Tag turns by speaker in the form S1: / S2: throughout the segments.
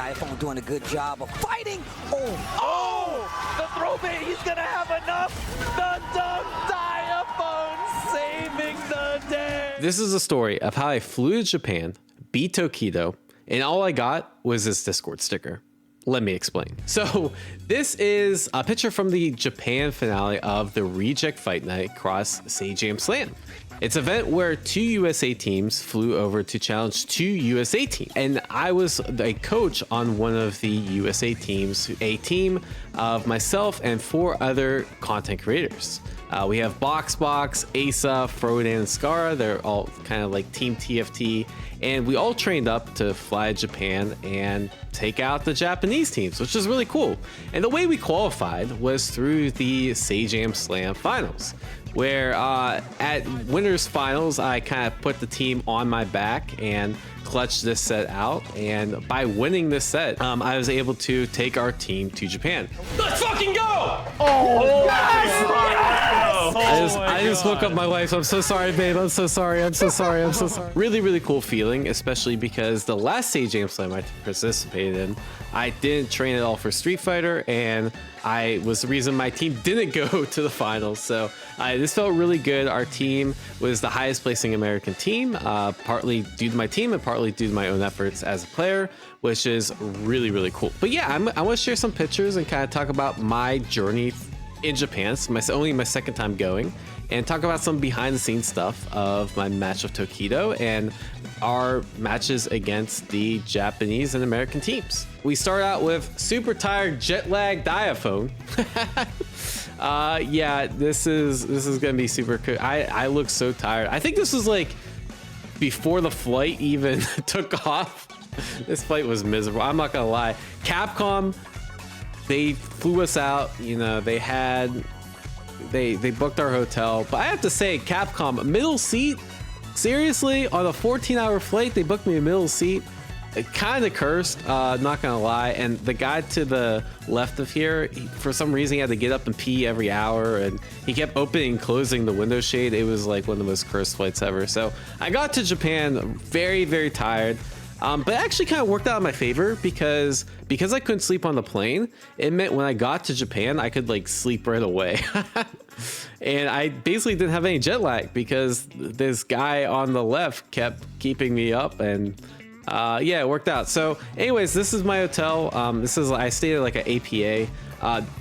S1: Diaphone doing a good job of fighting.
S2: Oh, the throw bait, he's gonna have enough. The dunk, Diaphone saving the day.
S3: This is a story of how I flew to Japan, beat Tokido, and all I got was this Discord sticker. Let me explain. So this is a picture from the Japan finale of the Reject Fight Night Cross Sajam Slam. It's an event where 2 USA teams flew over to challenge 2 USA teams. And I was a coach on one of the USA teams, a team of myself and 4 other content creators. We have Boxbox, Asa, Frodan, and Skara. They're all kind of like Team TFT. And we all trained up to fly to Japan and take out the Japanese teams, which is really cool. And the way we qualified was through the Sajam Slam finals, where at winners finals, I kind of put the team on my back and clutched this set out. And by winning this set, I was able to take our team to Japan. Let's fucking go!
S2: Oh, yes!
S3: I just woke up my wife. I'm so sorry, babe. I'm so sorry. I'm so sorry. I'm so sorry. Really, really cool feeling, especially because the last Sajam Slam I participated in, I didn't train at all for Street Fighter, and I was the reason my team didn't go to the finals. So this felt really good. Our team was the highest placing American team, partly due to my team and partly due to my own efforts as a player, which is really, really cool. But yeah, I want to share some pictures and kind of talk about my journey in Japan. It's only my second time going, and talk about some behind the scenes stuff of my match with Tokido and our matches against the Japanese and American teams. We start out with super tired jet lag Diaphone. Yeah, this is gonna be super cool. I look so tired. I think this was like before the flight even took off. This flight was miserable, I'm not gonna lie. Capcom, they flew us out, you know, they booked our hotel, but I have to say, Capcom, middle seat, seriously, on a 14-hour flight, they booked me a middle seat. Kind of cursed, not gonna lie. And the guy to the left of here, for some reason, he had to get up and pee every hour, and he kept opening and closing the window shade. It was like one of the most cursed flights ever. So I got to Japan very, very tired. But it actually kind of worked out in my favor because I couldn't sleep on the plane. It meant when I got to Japan, I could like sleep right away. And I basically didn't have any jet lag because this guy on the left kept keeping me up, and yeah, it worked out. So anyways, this is my hotel. I stayed at like an APA.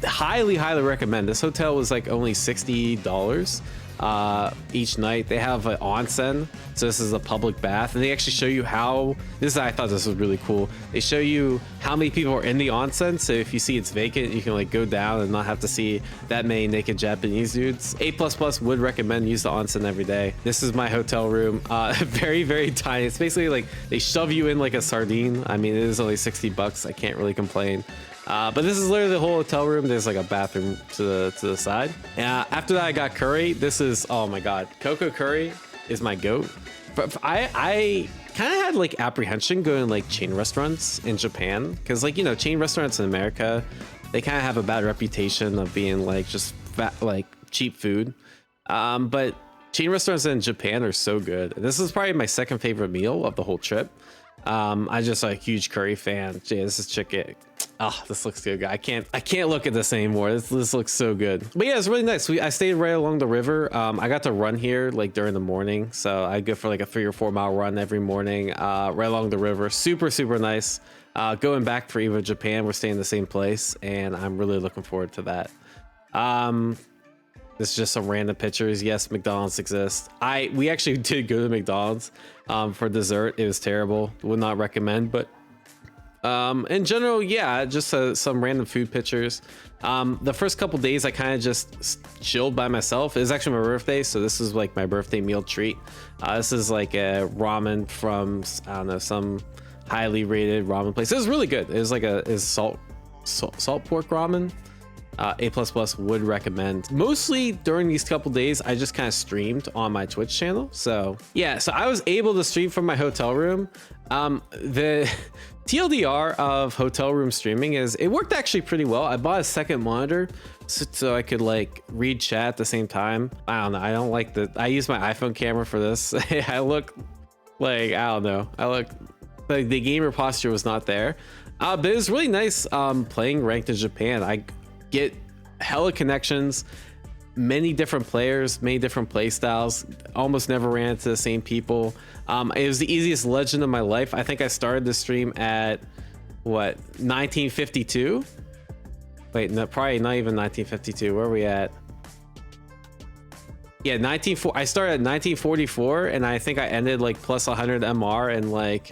S3: Highly recommend. This hotel was like only $60 each night. They have an onsen, so this is a public bath, and they actually show you how I thought this was really cool. They show you how many people are in the onsen, so if you see it's vacant, you can like go down and not have to see that many naked Japanese dudes. A++ would recommend use the onsen every day. This is my hotel room. Very tiny. It's basically like they shove you in like a sardine. I mean, it is only $60. I can't really complain. But this is literally the whole hotel room. There's like a bathroom to the side. After that, I got curry. This is, oh my god, Coco curry is my goat. But I kind of had like apprehension going like chain restaurants in Japan, because like, you know, chain restaurants in America, they kind of have a bad reputation of being like just like cheap food. But chain restaurants in Japan are so good. This is probably my second favorite meal of the whole trip. I just a huge curry fan. Jay, this is chicken. Oh, this looks good. I can't look at this anymore. This looks so good. But yeah, it's really nice. I stayed right along the river. I got to run here like during the morning, so I go for like a 3 or 4 mile run every morning, right along the river. Super nice. Going back for EVO Japan, we're staying in the same place, and I'm really looking forward to that. This is just some random pictures. Yes, McDonald's exists. We actually did go to McDonald's for dessert. It was terrible. Would not recommend, but in general, yeah, just some random food pictures. The first couple days I kind of just chilled by myself. It was actually my birthday, so this is like my birthday meal treat. This is like a ramen from, I don't know, some highly rated ramen place. It was really good. It was like salt pork ramen. A++ would recommend. Mostly during these couple days, I just kind of streamed on my Twitch channel. So yeah, so I was able to stream from my hotel room. The TLDR of hotel room streaming is it worked actually pretty well. I bought a second monitor so I could like read chat at the same time. I don't know. I don't like I use my iPhone camera for this. I look like, I don't know. I look like the gamer posture was not there. But it was really nice playing ranked in Japan. I get hella connections, many different players, many different play styles. Almost never ran into the same people. It was the easiest legend of my life. I think I started the stream at what, 1952? Wait, no, probably not even 1952. Where are we at? Yeah, I started at 1944, and I think I ended like plus 100 MR in like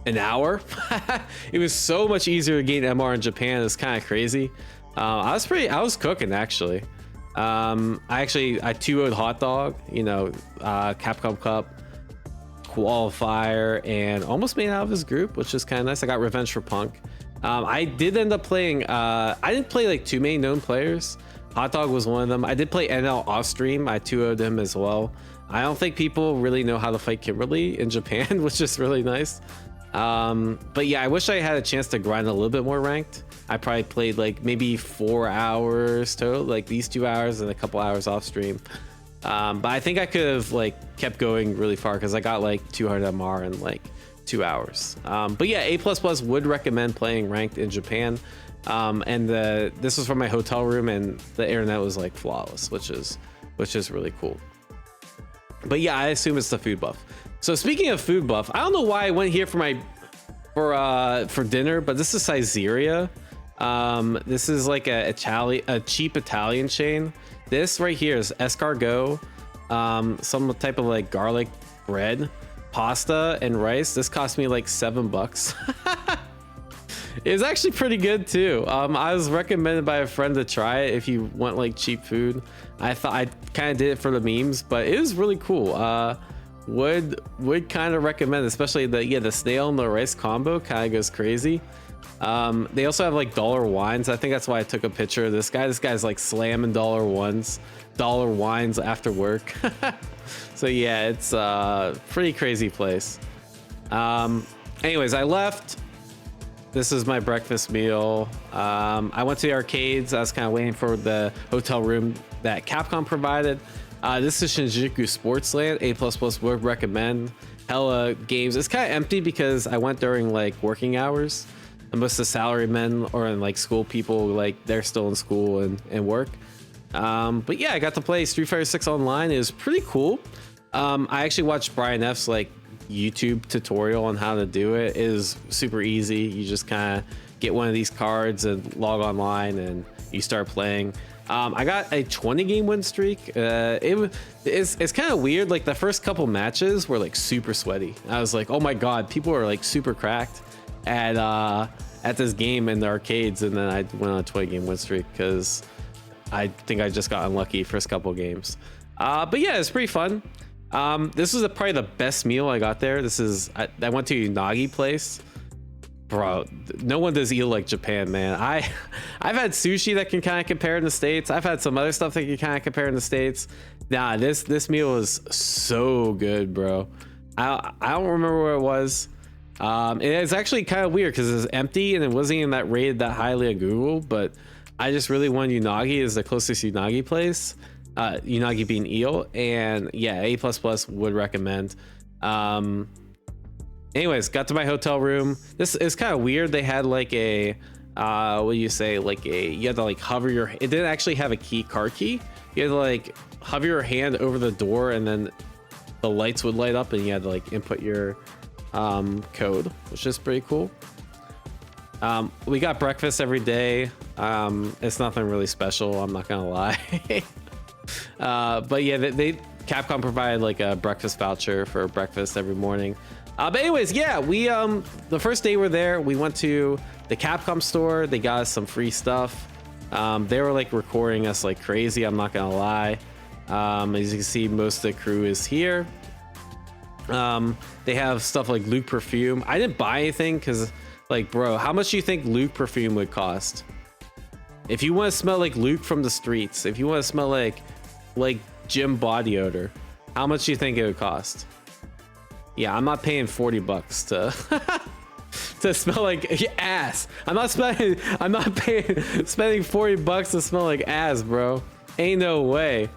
S3: an hour. It was so much easier to gain MR in Japan. It's kind of crazy. I was cooking actually. I 2-0'd Hot Dog, you know, Capcom Cup qualifier, and almost made out of his group, which is kind of nice. I got revenge for Punk. I did end up playing, I didn't play like too many known players. Hot Dog was one of them. I did play NL off stream. I 2-0'd him as well. I don't think people really know how to fight Kimberly in Japan, which is really nice. But yeah, I wish I had a chance to grind a little bit more ranked. I probably played like maybe 4 hours total, like these 2 hours and a couple hours off stream. But I think I could have like kept going really far because I got like 200 MR in like 2 hours. But yeah, A++ would recommend playing ranked in Japan. And this was from my hotel room, and the internet was like flawless, which is really cool. But yeah, I assume it's the food buff. So speaking of food buff, I don't know why I went here for dinner, but this is Caesarea. This is like a cheap Italian chain. This right here is escargot, some type of like garlic bread, pasta, and rice. This cost me like $7. It was actually pretty good too. I was recommended by a friend to try it if you want like cheap food. I thought I kind of did it for the memes, but it was really cool. Would kind of recommend, especially the snail and the rice combo kind of goes crazy. They also have like dollar wines. I think that's why I took a picture of this guy. This guy's like slamming dollar wines after work. So yeah, it's a pretty crazy place. Anyways, I left. This is my breakfast meal. I went to the arcades. I was kind of waiting for the hotel room that Capcom provided. This is Shinjuku Sportsland. A++ would recommend. Hella games. It's kind of empty because I went during like working hours. And most of the salarymen or in like school people, like they're still in school and work. But yeah, I got to play Street Fighter 6 online. It was pretty cool. I actually watched Brian F's like YouTube tutorial on how to do it. It is super easy. You just kind of get one of these cards and log online and you start playing. I got a 20 game win streak. It's kind of weird. Like the first couple matches were like super sweaty. I was like, oh my god, people are like super cracked at this game in the arcades, and then I went on a 20 game win streak because I think I just got unlucky first couple games. But yeah, it's pretty fun. This was probably the best meal I got there. I went to Unagi place. Bro, no one does eel like Japan, man. I've had sushi that can kind of compare in the States. I've had some other stuff that can kind of compare in the States. Nah, this meal was so good, bro. I don't remember where it was. It's actually kind of weird because it's empty and it wasn't even that rated that highly on Google, but I just really wanted Unagi is the closest Unagi place. Unagi being eel, and yeah, A++ would recommend. Anyways, got to my hotel room. This is kind of weird. They had like a what do you say, like you had to like hover it didn't actually have a car key. You had to like hover your hand over the door and then the lights would light up and you had to like input your code, which is pretty cool. We got breakfast every day. It's nothing really special, I'm not gonna lie. But yeah, Capcom provided like a breakfast voucher for breakfast every morning. But anyways, yeah, we the first day we're there, we went to the Capcom store. They got us some free stuff. They were like recording us like crazy, I'm not gonna lie. As you can see, most of the crew is here. They have stuff like Luke perfume. I didn't buy anything because like, bro, how much do you think Luke perfume would cost? If you want to smell like Luke from the streets, if you want to smell like gym body odor, how much do you think it would cost? Yeah, I'm not paying $40 to smell like ass. I'm not spending $40 to smell like ass, bro. Ain't no way.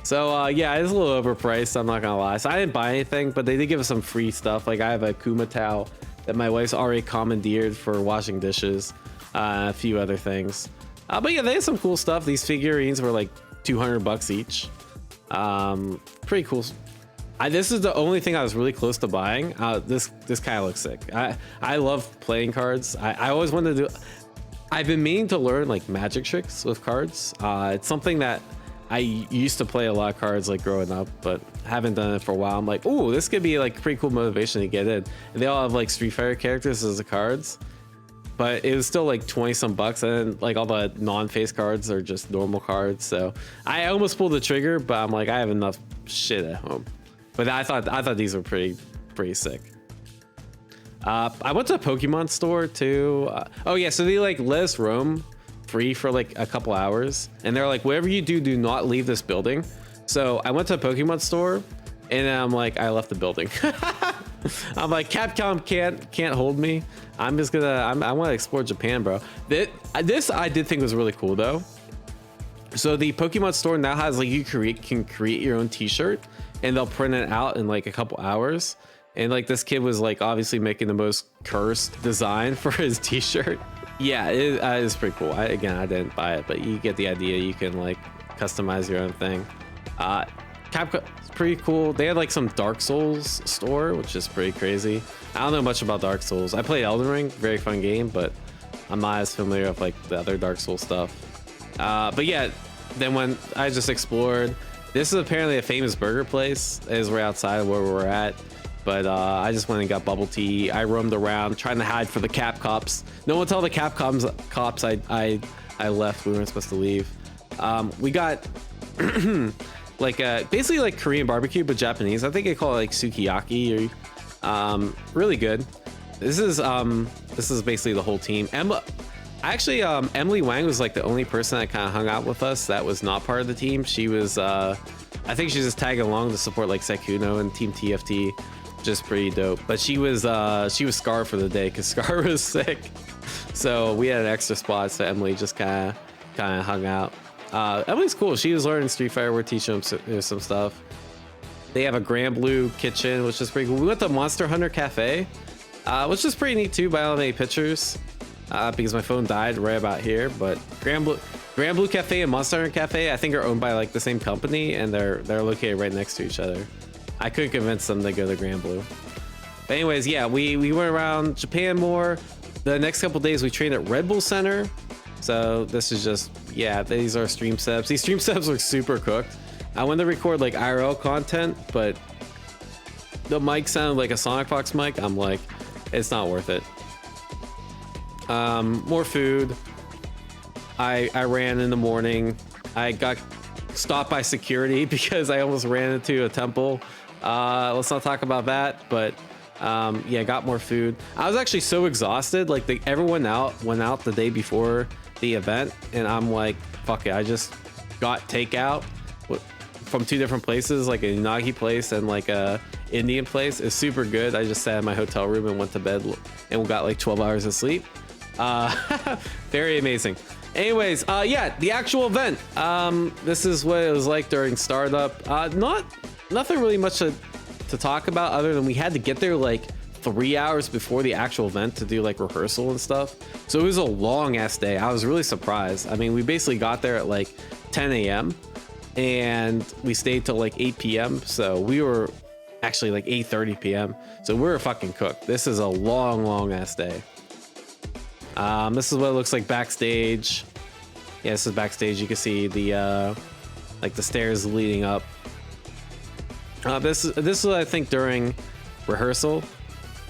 S3: So yeah, it's a little overpriced, I'm not gonna lie. So I didn't buy anything, but they did give us some free stuff. Like I have a Kuma towel that my wife's already commandeered for washing dishes, a few other things. But yeah, they had some cool stuff. These figurines were like $200 each. Pretty cool. This is the only thing I was really close to buying. This kind of looks sick. I love playing cards. I always wanted to do. I've been meaning to learn like magic tricks with cards. It's something that I used to play a lot of cards like growing up, but haven't done it for a while. I'm like, oh, this could be like pretty cool motivation to get in. And they all have like Street Fighter characters as the cards, but it was still like 20 some bucks, and then like all the non-face cards are just normal cards. So I almost pulled the trigger, but I'm like, I have enough shit at home. But I thought these were pretty sick. I went to a Pokemon store too. Oh yeah, so they like let us roam free for like a couple hours, and they're like, whatever you do, do not leave this building. So I went to a Pokemon store, and I'm like, I left the building. I'm like, Capcom can't hold me. I'm just gonna I want to explore Japan, bro. This I did think was really cool though. So the Pokemon store now has like, you can create your own t-shirt, and they'll print it out in like a couple hours. And like, this kid was like obviously making the most cursed design for his t-shirt. Yeah, it is pretty cool. Again, I didn't buy it, but you get the idea. You can like customize your own thing. Capcom, it's pretty cool. They had like some Dark Souls store, which is pretty crazy. I don't know much about Dark Souls. I played Elden Ring, very fun game, but I'm not as familiar with like the other Dark Souls stuff. But yeah, then when I just explored, this is apparently a famous burger place. It is right outside of where we're at. But I just went and got bubble tea. I roamed around trying to hide for the Cap cops. No one tell the Cap cops I left. We weren't supposed to leave. We got like basically like Korean barbecue, but Japanese. I think they call it like sukiyaki. Or really good. This is basically the whole team. Actually, Emily Wang was like the only person that kind of hung out with us that was not part of the team. She was I think she's just tagging along to support like Sekuno and Team TFT. Just pretty dope. But she was Scar for the day because Scar was sick, so we had an extra spot, so Emily just kind of hung out. Emily's cool. She was learning Street Fighter. We're teaching them some stuff. They have a Grand Blue kitchen, which is pretty cool. We went to Monster Hunter Cafe, which is pretty neat too, but I don't have any pictures because my phone died right about here. But Grand Blue Cafe and Monster Hunter Cafe, I think, are owned by like the same company, and they're located right next to each other. I couldn't convince them to go to Grand Blue. But anyways, yeah, we went around Japan more. The next couple days we trained at Red Bull Center. So this is just, yeah, these are stream setups. These stream setups look super cooked. I wanted to record like IRL content, but the mic sounded like a Sonic Fox mic. I'm like, it's not worth it. More food. I ran in the morning. I got stopped by security because I almost ran into a temple. Let's not talk about that, but yeah, got more food. I was actually so exhausted. Like everyone went out the day before the event, and I'm like, fuck it. I just got takeout from two different places, like a unagi place and like a Indian place. It's super good. I just sat in my hotel room and went to bed and we got like 12 hours of sleep. Very amazing. Anyways, yeah, the actual event. This is what it was like during startup. Nothing really much to talk about other than we had to get there like 3 hours before the actual event to do like rehearsal and stuff. So it was a long ass day. I was really surprised. I mean, we basically got there at like 10 a.m. and we stayed till like 8 p.m. So we were actually like 8:30 p.m. So we were fucking cooked. This is a long ass day. This is what it looks like backstage. Yeah, this is backstage. You can see the like the stairs leading up. This is I think during rehearsal.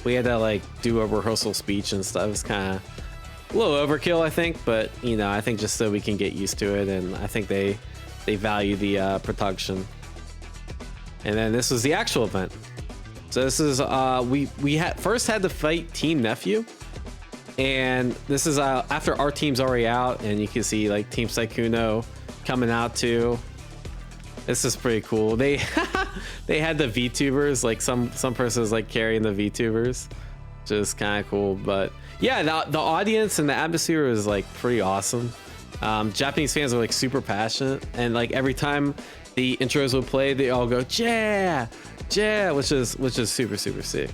S3: We had to like do a rehearsal speech and stuff. It's kind of a little overkill, I think, but you know, I think just so we can get used to it, and I think they value the production. And then this was the actual event. So this is we first had to fight Team Nephew, and this is after our team's already out, and you can see like Team Sekuno coming out too. This is pretty cool. They they had the VTubers, like some person's like carrying the VTubers, which is kind of cool. But yeah, the audience and the atmosphere was like pretty awesome. Japanese fans are like super passionate, and like every time the intros would play, they all go yeah, which is super sick.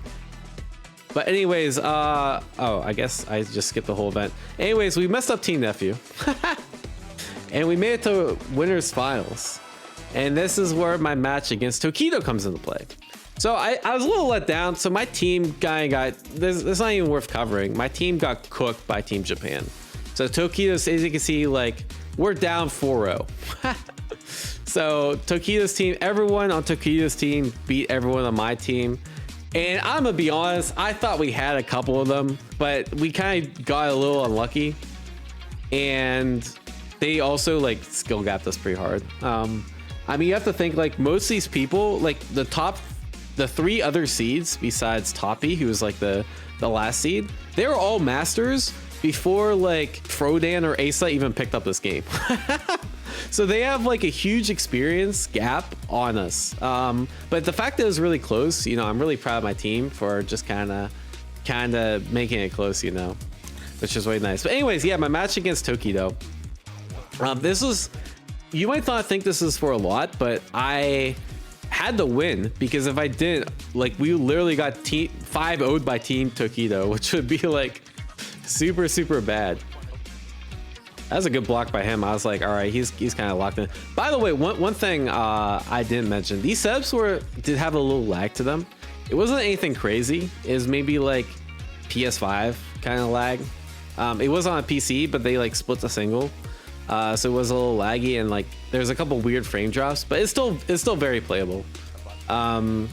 S3: But anyways, oh, I guess I just skipped the whole event. Anyways, we messed up Team Nephew. And we made it to winners finals. And this is where my match against Tokido comes into play. So I was a little let down. So my team got, this not even worth covering. My team got cooked by Team Japan. So Tokido, as you can see, like, we're down 4-0. So Tokido's team, everyone on Tokido's team beat everyone on my team. And I'm gonna be honest, I thought we had a couple of them, but we kind of got a little unlucky. And they also like skill gapped us pretty hard. I mean, you have to think like most of these people, like the 3 other seeds besides Toppy, who was like the last seed, they were all masters before like Frodan or Asa even picked up this game. So they have like a huge experience gap on us. But the fact that it was really close, you know, I'm really proud of my team for just kind of making it close, you know, which is really nice. But anyways, yeah, my match against Tokido. This was, you might not think this is for a lot, but I had to win because if I didn't, like, we literally got 5-0'd by Team Tokido, which would be like super, super bad. That was a good block by him. I was like, all right, he's kind of locked in. By the way, one thing I didn't mention, these setups did have a little lag to them. It wasn't anything crazy. It was maybe like PS5 kind of lag. It was on a PC, but they like split the single. So it was a little laggy and like there's a couple weird frame drops, but it's still very playable. But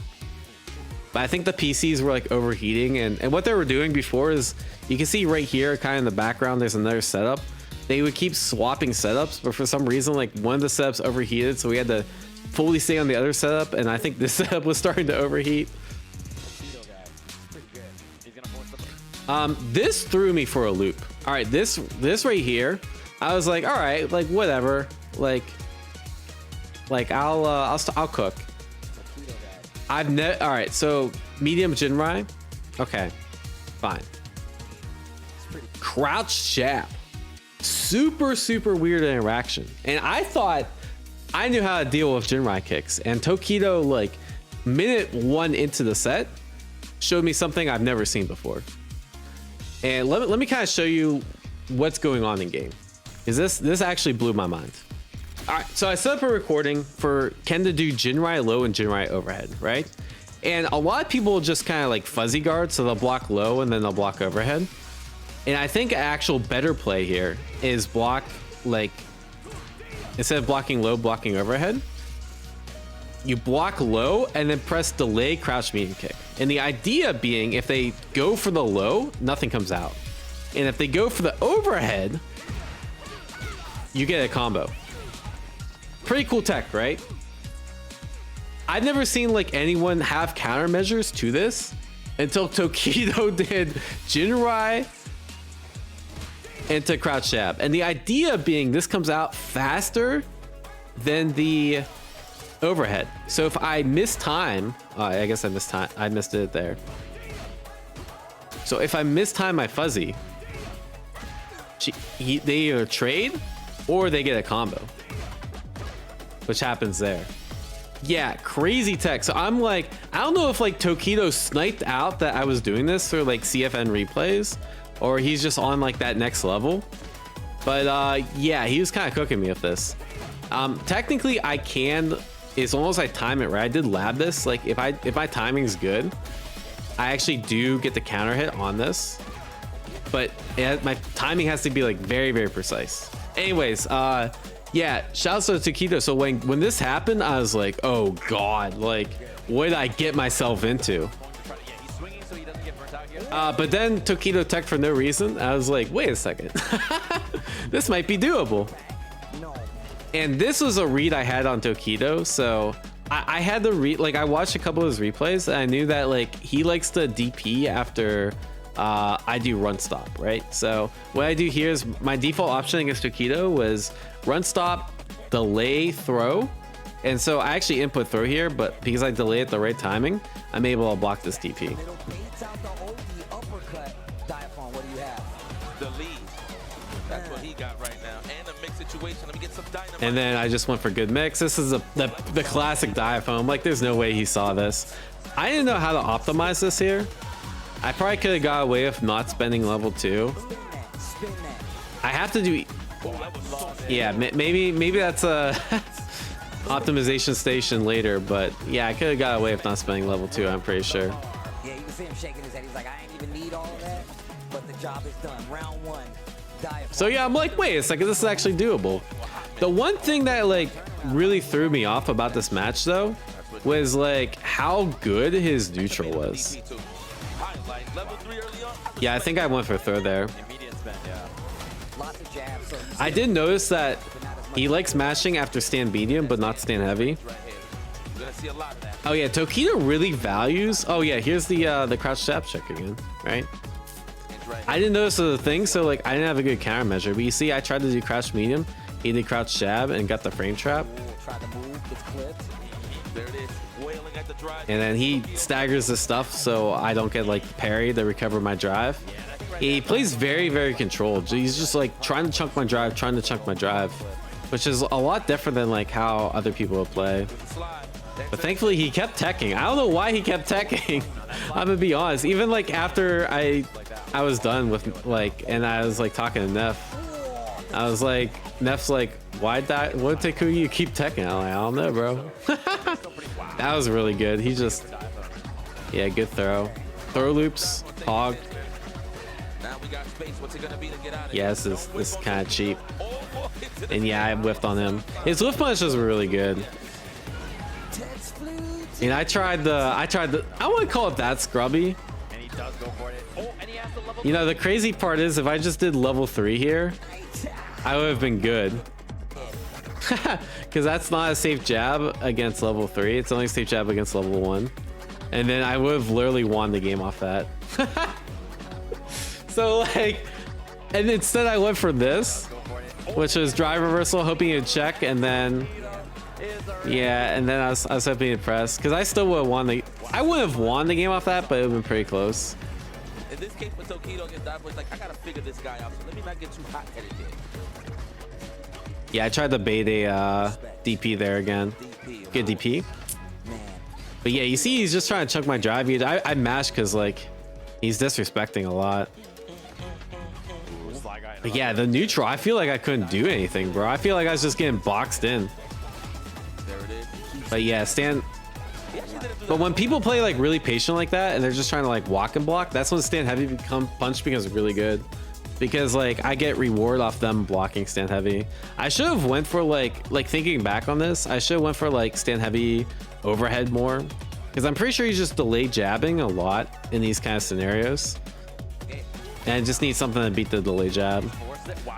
S3: I think the PCs were like overheating, and what they were doing before is, you can see right here kind of in the background there's another setup. They would keep swapping setups, but for some reason like one of the setups overheated, so we had to fully stay on the other setup, and I think this setup was starting to overheat. This threw me for a loop. All right, this right here, I was like, all right, like whatever, like I'll cook. All right, so medium Jinrai, okay, fine. Crouch jab, super weird interaction, and I thought I knew how to deal with Jinrai kicks, and Tokido, like minute 1 into the set, showed me something I've never seen before. And let me kind of show you what's going on in game, because this actually blew my mind. All right, so I set up a recording for Ken to do Jinrai low and Jinrai overhead, right? And a lot of people just kind of like fuzzy guard, so they'll block low and then they'll block overhead. And I think actual better play here is block, like, instead of blocking low, blocking overhead, you block low and then press delay crouch medium kick. And the idea being, if they go for the low, nothing comes out. And if they go for the overhead, you get a combo. Pretty cool tech, right? I've never seen like anyone have countermeasures to this until Tokido did Jinrai into crouch jab. And the idea being, this comes out faster than the overhead. So if I miss time, I guess I missed it there. So if I miss time my fuzzy, they either trade or they get a combo, which happens there. Yeah, crazy tech. So I'm like, I don't know if like Tokido sniped out that I was doing this through like CFN replays, or he's just on like that next level. But yeah, he was kind of cooking me with this. Technically I can, as long as I time it right. I did lab this. Like if my timing's good, I actually do get the counter hit on this, but my timing has to be like very precise. Anyways, yeah, shouts to Tokido. So when this happened, I was like, oh god, like what did I get myself into? But then Tokido tech for no reason. I was like, wait a second, this might be doable. And this was a read I had on Tokido, so I had to read, like I watched a couple of his replays and I knew that like he likes to DP after I do run stop, right? So what I do here is my default option against Tokido was run stop, delay throw. And so I actually input throw here, but because I delay at the right timing, I'm able to block this DP.
S1: Diaphone, what do you have?
S2: The lead. That's what he got right now. And a mix situation. Let me get some dynamite.
S3: And then I just went for good mix. This is the classic Diaphone. Like there's no way he saw this. I didn't know how to optimize this here. I probably could have got away with not spending level 2.
S1: Spin that.
S3: I have to do. Yeah, maybe that's a optimization station later, but yeah, I could have got away with not spending level 2. I'm pretty sure.
S1: Yeah, you can see him shaking his head. He's like, I ain't even need all of that, but the job is done. Round 1. Diaphone.
S3: So yeah, I'm like, wait a second, this is actually doable. The one thing that like really threw me off about this match though was like how good his neutral was. Yeah, I think I went for throw there.
S1: Lots of jabs. So
S3: I did notice that he likes mashing after stand medium, but not stand heavy. Oh yeah, Tokido really values. Oh yeah, here's the crouch jab check again, right? I didn't notice the thing, so like I didn't have a good countermeasure. But you see, I tried to do crouch medium, he did crouch jab, and got the frame trap.
S1: tried to move. It's clipped.
S2: There it is. Wailing at the drive.
S3: And then he staggers the stuff, so I don't get like parry to recover my drive. He plays very, very controlled. He's just like trying to chunk my drive, which is a lot different than like how other people would play. But thankfully he kept teching. I don't know why he kept teching. I'm gonna be honest. Even like after I was done with like, and I was like talking to Neff, I was like, Neff's like, what Taku you keep teching? I'm like, I don't know, bro. That was really good. He just, yeah, good throw. Throw loops, hog. Yeah, this is kind of cheap. And yeah, I whiffed on him. His whiff punishes were really good. And I tried the, I wouldn't call it that scrubby. You know, the crazy part is if I just did level 3 here, I would have been good. Because that's not a safe jab against level 3. It's only a safe jab against level 1. And then I would have literally won the game off that. So like, and instead I went for this, which was drive reversal, hoping it'd check, and then yeah, and then I was hoping to press, because I still would have won the, I would have won the game off that, but it would have been pretty close.
S2: In this case, with Tokido against Diaphone, it's like I gotta figure this guy out, so let me not get too hot-headed here.
S3: Yeah, I tried to bait a DP there again. Good DP. But yeah, you see, he's just trying to chunk my drive. I mashed because like he's disrespecting a lot. But yeah, the neutral, I feel like I couldn't do anything, bro. I feel like I was just getting boxed in. But yeah, but when people play like really patient like that and they're just trying to like walk and block, that's when stand heavy punch becomes really good. Because like I get reward off them blocking stand heavy. I should have went for like thinking back on this, I should have went for like stand heavy overhead more. Because I'm pretty sure he's just delay jabbing a lot in these kind of scenarios. And I just need something to beat the delay jab.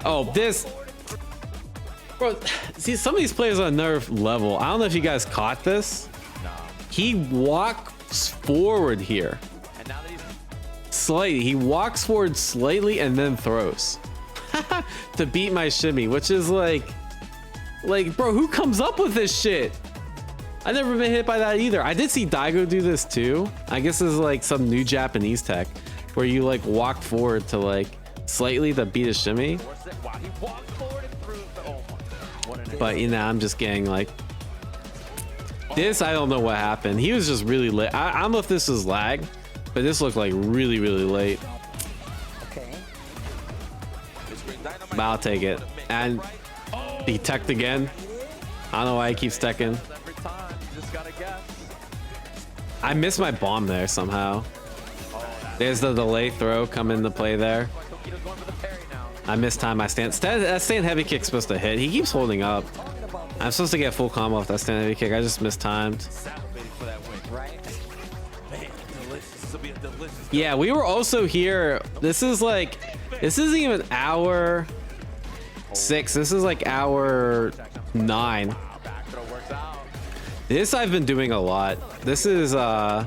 S3: Oh, this, bro. See, some of these players on another level. I don't know if you guys caught this. He walks forward here. Slightly. He walks forward slightly and then throws to beat my shimmy, which is like, bro, who comes up with this shit? I've never been hit by that either. I did see Daigo do this too. I guess this is like some new Japanese tech where you like walk forward to like slightly to beat a shimmy. But you know, I'm just getting like this. I don't know what happened. He was just really late. I don't know if this is lag, but this looked like really, really late. But I'll take it. And he teched again. I don't know why he keeps teching. I missed my bomb there somehow. There's the delay throw come into play there. I missed time. That stand heavy kick's supposed to hit. He keeps holding up. I'm supposed to get full combo off that stand heavy kick. I just mistimed. Yeah, we were also here. This isn't even hour 6. This is like hour 9. This I've been doing a lot. This is I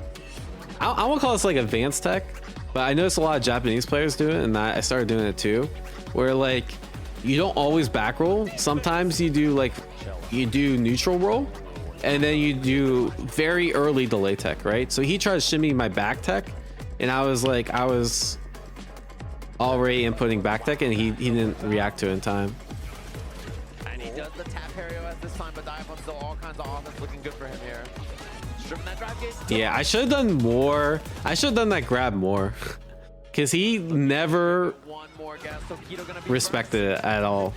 S3: won't call this like advanced tech, but I noticed a lot of Japanese players do it, and I started doing it too, where like you don't always back roll. Sometimes you do neutral roll, and then you do very early delay tech, right? So he tried to shimmy my back tech, and I was already inputting back tech, and he didn't react to it in time.
S2: And he does the tap Hario at this time, but Diaphone's still all kinds of offense looking good for him here.
S3: Yeah, I should have done more. I should have done that grab more. Because he never respected it at all.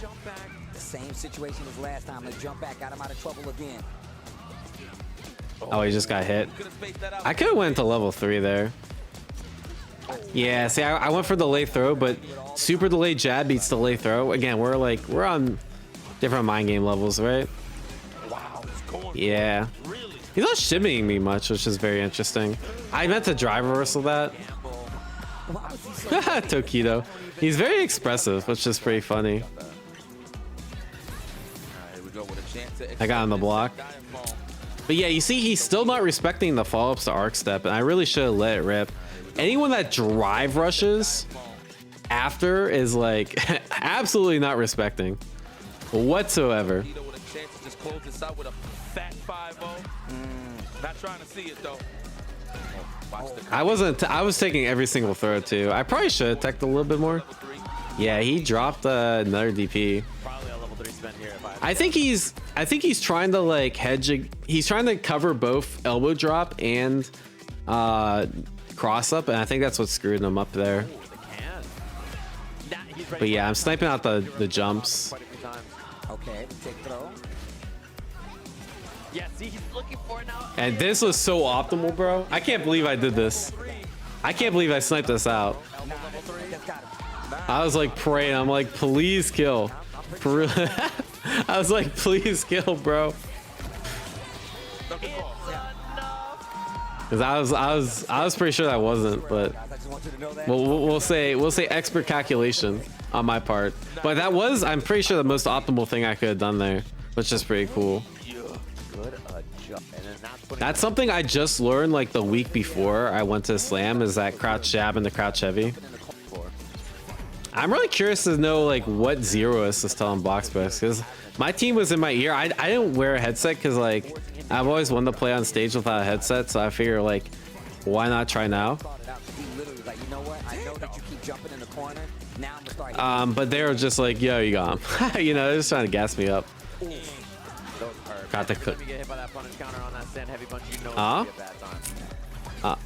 S1: The same situation as last time. The jump back got him out of trouble again.
S3: Oh, he just got hit. I could have went to level 3 there. Yeah, see, I went for the late throw, but super delayed jab beats delay throw. Again, we're on different mind game levels, right? Yeah. He's not shimmying me much, which is very interesting. I meant to drive reversal that. Tokido. He's very expressive, which is pretty funny. I got on the block. But yeah, you see, he's still not respecting the follow-ups to arc step, and I really should have let it rip. Anyone that drive rushes after is like absolutely not respecting whatsoever. I was taking every single throw too. I probably should have teched a little bit more. Yeah, he dropped another DP. I think he's trying to like hedge. He's trying to cover both elbow drop and cross up, and I think that's what screwed him up there. But yeah, I'm sniping out the jumps.
S1: Okay, take throw.
S2: Yeah, see, he's looking for it now.
S3: And this was so optimal, bro. I can't believe I did this. I can't believe I sniped this out. I was like praying. I'm like, please kill. For real. I was like, please kill, bro. Because I was pretty sure that wasn't, but we'll say expert calculation on my part. But that was, I'm pretty sure, the most optimal thing I could have done there, which is pretty cool. That's something I just learned like the week before I went to Slam, is that crouch jab and the crouch heavy. I'm really curious to know like what Zeroist is telling Boxpress, because my team was in my ear. I didn't wear a headset because like I've always wanted to play on stage without a headset, so I figure like why not try now? But they were just like, yo, you got him. You know, they're just trying to gas me up. Got the cook.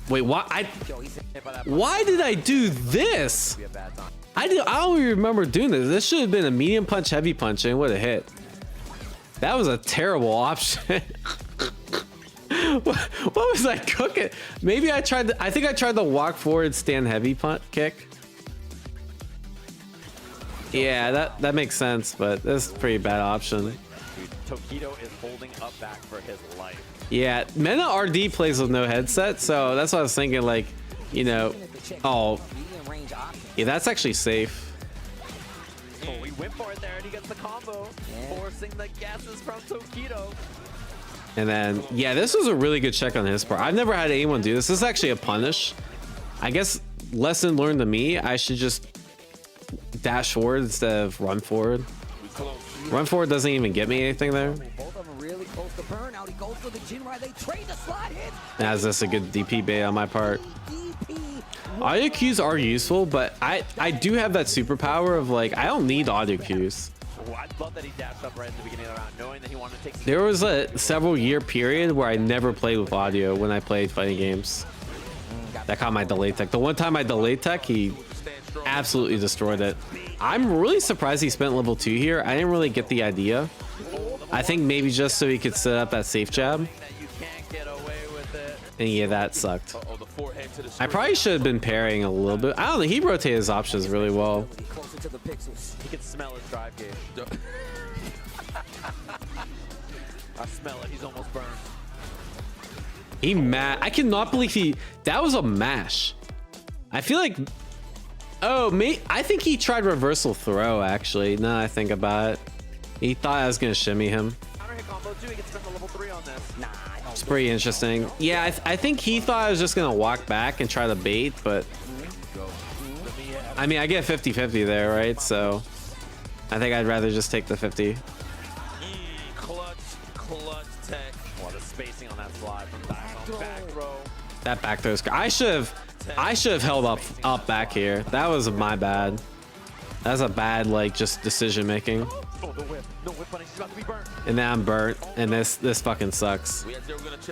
S3: Wait, why did I do this? I don't even remember doing this. This should have been a medium punch, heavy punch, and it would have hit. That was a terrible option. What was I cooking? Maybe I think I tried the walk forward, stand heavy punch kick. Yeah, that makes sense, but that's a pretty bad option.
S2: Tokido is holding up back for his life.
S3: Yeah, Mena RD plays with no headset, so that's what I was thinking, like, you know, oh, yeah, that's actually safe.
S2: Oh, he went for it there, and he gets the combo, forcing the gases from Tokido.
S3: And then, yeah, this was a really good check on his part. I've never had anyone do this. This is actually a punish. I guess lesson learned to me, I should just dash forward instead of run forward. Run forward doesn't even get me anything there.
S1: Both of them really close to burnout. He goes for the Jinrai. They trade the slot hit.
S3: As this a good DP bait on my part. Audio cues are useful, but I do have that superpower of like, I don't need audio cues.
S2: I love that he dashed up right in the beginning of the round, knowing that he wanted to take.
S3: There was a several year period where I never played with audio when I played fighting games. That caught my delay tech. The one time I delayed tech, he absolutely destroyed it. I'm really surprised he spent level 2 here. I didn't really get the idea. I think maybe just so he could set up that safe jab. And yeah, that sucked. I probably should have been parrying a little bit. I don't know. He rotated his options really well.
S2: He can smell his drive gauge. I smell it. He's almost burned.
S3: He I cannot believe that was a mash. I feel like, oh, I think he tried reversal throw actually. Now I think about it. He thought I was gonna shimmy him. It's pretty interesting. Yeah, I think he thought I was just gonna walk back and try to bait, but I mean, I get 50-50 there, right? So I think I'd rather just take the 50.
S2: Clutch tech. What a spacing on that slide from Diaphone. Back throw.
S3: That back throw. I should have held up back here. That was my bad. That's a bad, like, just decision making. And now I'm burnt, and this fucking sucks.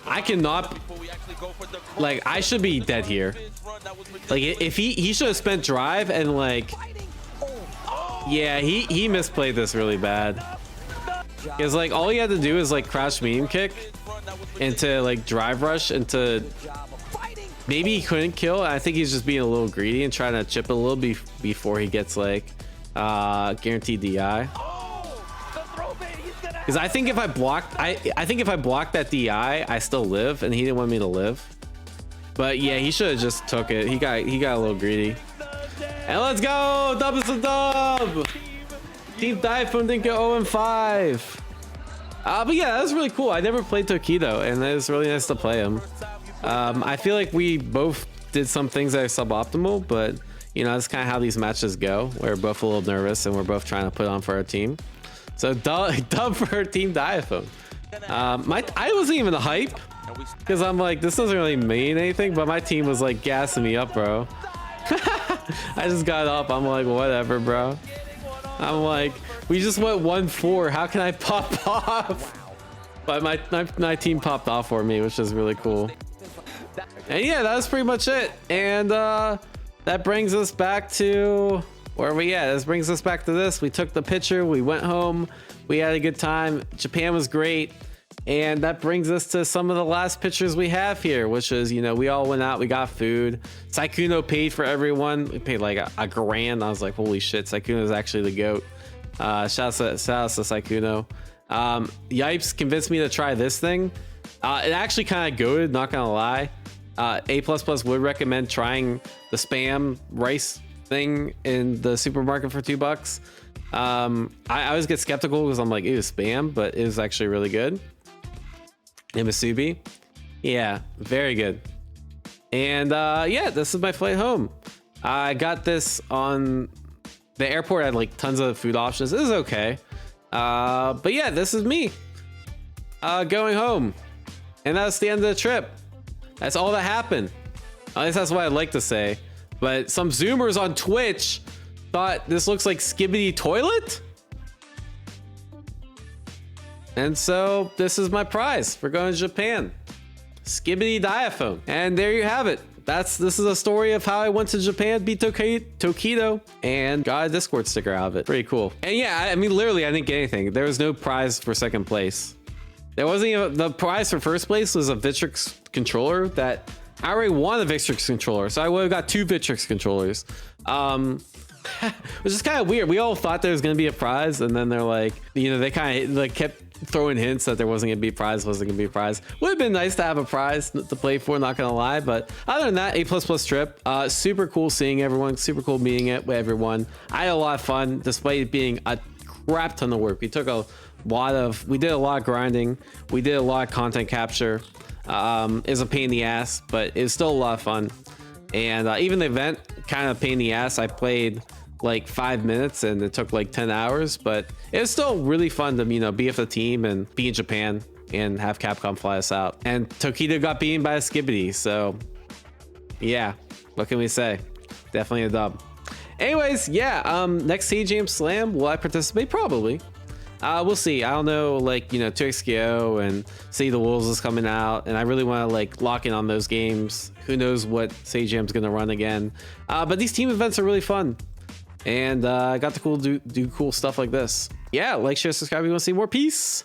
S3: I cannot, like, I should be dead here. Like, if he should have spent drive and, like, yeah, he misplayed this really bad. Because, like, all he had to do is, like, crouch medium kick into, like, drive rush into. Maybe he couldn't kill. I think he's just being a little greedy and trying to chip a little before he gets, like, guaranteed DI. Because I think if I blocked, I think if I blocked that DI, I still live, and he didn't want me to live. But yeah, he should have just took it. He got a little greedy. And let's go! Dub is a dub! Team Diaphone didn't get 0-5. But yeah, that was really cool. I never played Tokido, and it was really nice to play him. I feel like we both did some things that are suboptimal, but you know, that's kind of how these matches go. We're both a little nervous, and we're both trying to put on for our team. So dub for Team Diaphone. I wasn't even hype because I'm like, this doesn't really mean anything, but my team was like gassing me up, bro. I just got up. I'm like, whatever, bro. I'm like, we just went 1-4. How can I pop off? But my team popped off for me, which is really cool. And yeah, that was pretty much it. And that brings us back to where we at. This brings us back to this. We took the picture. We went home. We had a good time. Japan was great. And that brings us to some of the last pictures we have here, which is, you know, we all went out, we got food. Saikuno paid for everyone. We paid like a grand. I was like, holy shit, Saikuno is actually the GOAT. Shout out to Saikuno. Yipes convinced me to try this thing. It actually kind of goated, not gonna lie. A++ would recommend trying the spam rice thing in the supermarket for $2. I always get skeptical because I'm like, ew, spam, but it was actually really good. Imasubi, yeah, very good. And yeah, this is my flight home. I got this on the airport. I had like tons of food options. This is okay. But yeah, this is me going home, and that's the end of the trip. That's all that happened. At least that's what I'd like to say. But some Zoomers on Twitch thought this looks like Skibidi Toilet. And so this is my prize for going to Japan. Skibidi Diaphone. And there you have it. This is a story of how I went to Japan, beat Tokido, and got a Discord sticker out of it. Pretty cool. And yeah, I mean, literally, I didn't get anything. There was no prize for second place. There wasn't even, the prize for first place was a Victrix controller that I already won a Victrix controller. So I would have got 2 Victrix controllers. Which is kind of weird. We all thought there was going to be a prize, and then they're like, you know, they kind of like kept throwing hints that there wasn't gonna be a prize. Would have been nice to have a prize to play for, not gonna lie. But other than that, A++ trip, super cool seeing everyone, super cool meeting it with everyone. I had a lot of fun despite it being a crap ton of work. We did a lot of grinding, we did a lot of content capture. It was a pain in the ass, but it was still a lot of fun. And even the event, kind of pain in the ass. I played like 5 minutes and it took like 10 hours, but it was still really fun to, you know, be with the team and be in Japan and have Capcom fly us out. And Tokido got beaten by a Skibidi, so yeah, what can we say? Definitely a dub. Anyways, yeah, next Sajam Slam, will I participate? Probably. We'll see. I don't know, like, you know, 2XKO and City of the Wolves is coming out, and I really want to like lock in on those games. Who knows what Sajam's gonna run again? But these team events are really fun. And I got to do cool stuff like this. Yeah, like, share, subscribe if you want to see more. Peace.